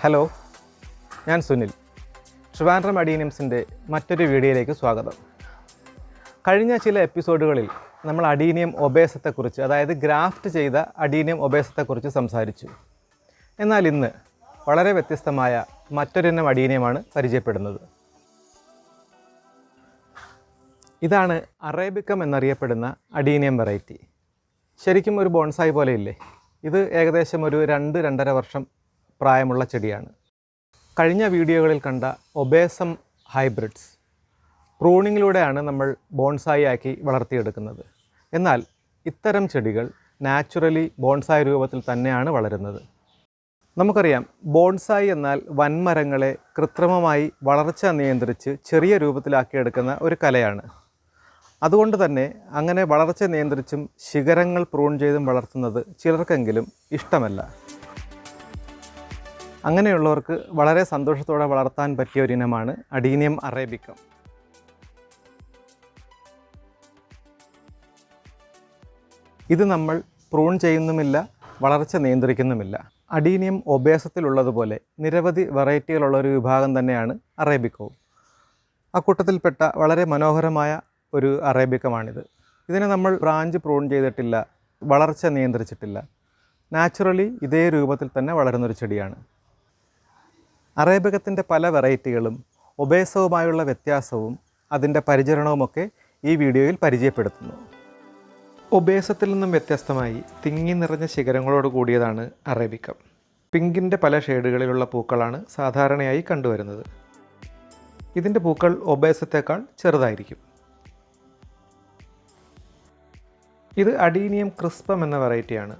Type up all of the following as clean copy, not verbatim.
Hello, ഞാൻ സുനിൽ. ട്രിവാൻഡ്രം അഡീനിയംസിൻ്റെ മറ്റൊരു വീഡിയോയിലേക്ക് സ്വാഗതം. കഴിഞ്ഞ ചില എപ്പിസോഡുകളിൽ നമ്മൾ അഡീനിയം ഒബേസത്തെക്കുറിച്ച്, അതായത് ഗ്രാഫ്റ്റ് ചെയ്ത അഡീനിയം ഒബേസത്തെക്കുറിച്ച് സംസാരിച്ചു. എന്നാൽ ഇന്ന് വളരെ വ്യത്യസ്തമായ മറ്റൊരിനം അഡീനിയമാണ് പരിചയപ്പെടുന്നത്. ഇതാണ് അറേബിക്കം എന്നറിയപ്പെടുന്ന അഡീനിയം വെറൈറ്റി. ശരിക്കും ഒരു ബോൺസായി പോലെയില്ലേ? ഇത് ഏകദേശം ഒരു 2-2.5 വർഷം പ്രായമുള്ള ചെടിയാണ്. കഴിഞ്ഞ വീഡിയോകളിൽ കണ്ട ഒബേസം ഹൈബ്രിഡ്സ് പ്രൂണിങ്ങിലൂടെയാണ് നമ്മൾ ബോൺസായി ആക്കി വളർത്തിയെടുക്കുന്നത്. എന്നാൽ ഇത്തരം ചെടികൾ നാച്ചുറലി ബോൺസായി രൂപത്തിൽ തന്നെയാണ് വളരുന്നത്. നമുക്കറിയാം, ബോൺസായി എന്നാൽ വൻമരങ്ങളെ കൃത്രിമമായി വളർച്ച നിയന്ത്രിച്ച് ചെറിയ രൂപത്തിലാക്കിയെടുക്കുന്ന ഒരു കലയാണ്. അതുകൊണ്ട് തന്നെ അങ്ങനെ വളർച്ച നിയന്ത്രിച്ചും ശിഖരങ്ങൾ പ്രൂൺ ചെയ്തും വളർത്തുന്നത് ചിലർക്കെങ്കിലും ഇഷ്ടമല്ല. അങ്ങനെയുള്ളവർക്ക് വളരെ സന്തോഷത്തോടെ വളർത്താൻ പറ്റിയ ഒരിനമാണ് അഡീനിയം അറേബിക്കം. ഇത് നമ്മൾ പ്രൂൺ ചെയ്യുന്നുമില്ല, വളർച്ച നിയന്ത്രിക്കുന്നുമില്ല. അഡീനിയം ഒബേസത്തിലുള്ളതുപോലെ നിരവധി വെറൈറ്റികളുള്ള ഒരു വിഭാഗം തന്നെയാണ് അറേബിക്കവും. അക്കൂട്ടത്തിൽപ്പെട്ട വളരെ മനോഹരമായ ഒരു അറേബിക്കമാണിത്. ഇതിനെ നമ്മൾ ബ്രാഞ്ച് പ്രൂൺ ചെയ്തിട്ടില്ല, വളർച്ച നിയന്ത്രിച്ചിട്ടില്ല. നാച്ചുറലി ഇതേ രൂപത്തിൽ തന്നെ വളരുന്നൊരു ചെടിയാണ്. അറേബിക്കത്തിൻ്റെ പല വെറൈറ്റികളും ഒബേസവുമായുള്ള വ്യത്യാസവും അതിൻ്റെ പരിചരണവുമൊക്കെ ഈ വീഡിയോയിൽ പരിചയപ്പെടുത്തുന്നു. ഒബേസത്തിൽ നിന്നും വ്യത്യസ്തമായി തിങ്ങി നിറഞ്ഞ ശിഖരങ്ങളോട് കൂടിയതാണ് അറേബിക്കം. പിങ്കിൻ്റെ പല ഷെയ്ഡുകളിലുള്ള പൂക്കളാണ് സാധാരണയായി കണ്ടുവരുന്നത്. ഇതിൻ്റെ പൂക്കൾ ഒബേസത്തേക്കാൾ ചെറുതായിരിക്കും. ഇത് അഡീനിയം ക്രിസ്പം എന്ന വെറൈറ്റിയാണ്.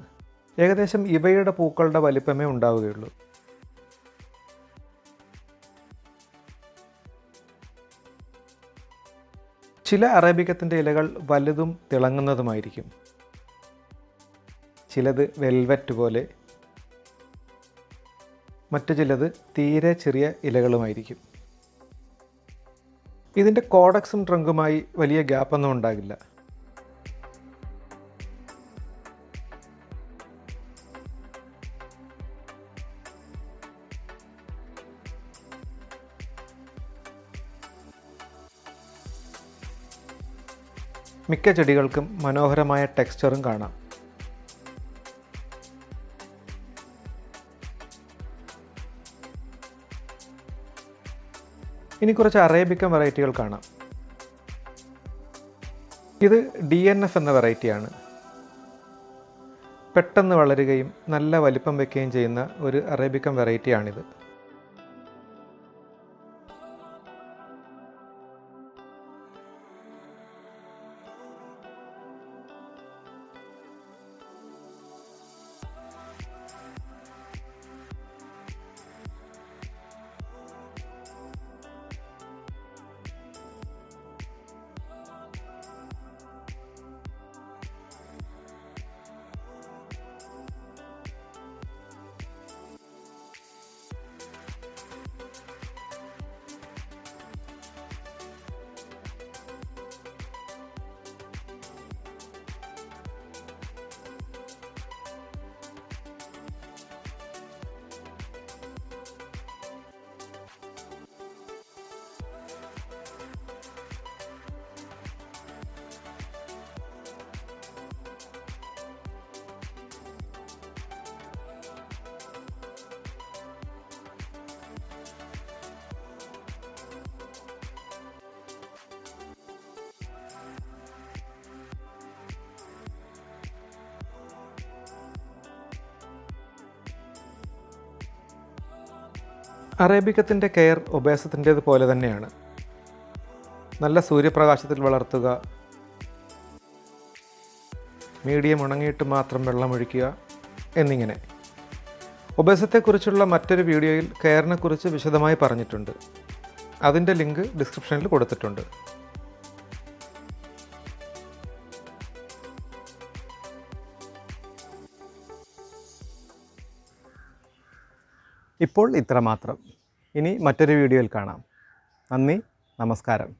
ഏകദേശം ഇവയുടെ പൂക്കളുടെ വലിപ്പമേ ഉണ്ടാവുകയുള്ളൂ. ചില അറേബിക്കത്തിൻ്റെ ഇലകൾ വലുതും തിളങ്ങുന്നതുമായിരിക്കും. ചിലത് വെൽവെറ്റ് പോലെ, മറ്റു ചിലത് തീരെ ചെറിയ ഇലകളുമായിരിക്കും. ഇതിൻ്റെ കോഡക്സും ട്രങ്കുമായി വലിയ ഗ്യാപ്പൊന്നും ഉണ്ടാകില്ല. മിക്ക ചെടികൾക്കും മനോഹരമായ ടെക്സ്ചറും കാണാം. ഇനി കുറച്ച് അറേബിക്കം വെറൈറ്റികൾ കാണാം. ഇത് DNF എന്ന വെറൈറ്റിയാണ്. പെട്ടെന്ന് വളരുകയും നല്ല വലിപ്പം വയ്ക്കുകയും ചെയ്യുന്ന ഒരു അറേബിക്കം വെറൈറ്റിയാണിത്. അറേബിക്കത്തിൻ്റെ കെയർ ഒബേസത്തിൻ്റേത് പോലെ തന്നെയാണ്. നല്ല സൂര്യപ്രകാശത്തിൽ വളർത്തുക, മീഡിയം ഉണങ്ങിയിട്ട് മാത്രം വെള്ളമൊഴിക്കുക എന്നിങ്ങനെ. ഒബേസത്തെക്കുറിച്ചുള്ള മറ്റൊരു വീഡിയോയിൽ കെയറിനെക്കുറിച്ച് വിശദമായി പറഞ്ഞിട്ടുണ്ട്. അതിൻ്റെ ലിങ്ക് ഡിസ്ക്രിപ്ഷനിൽ കൊടുത്തിട്ടുണ്ട്. ഇപ്പോൾ ഇത്രമാത്രം. ഇനി മറ്റൊരു വീഡിയോയിൽ കാണാം. നന്ദി, നമസ്കാരം.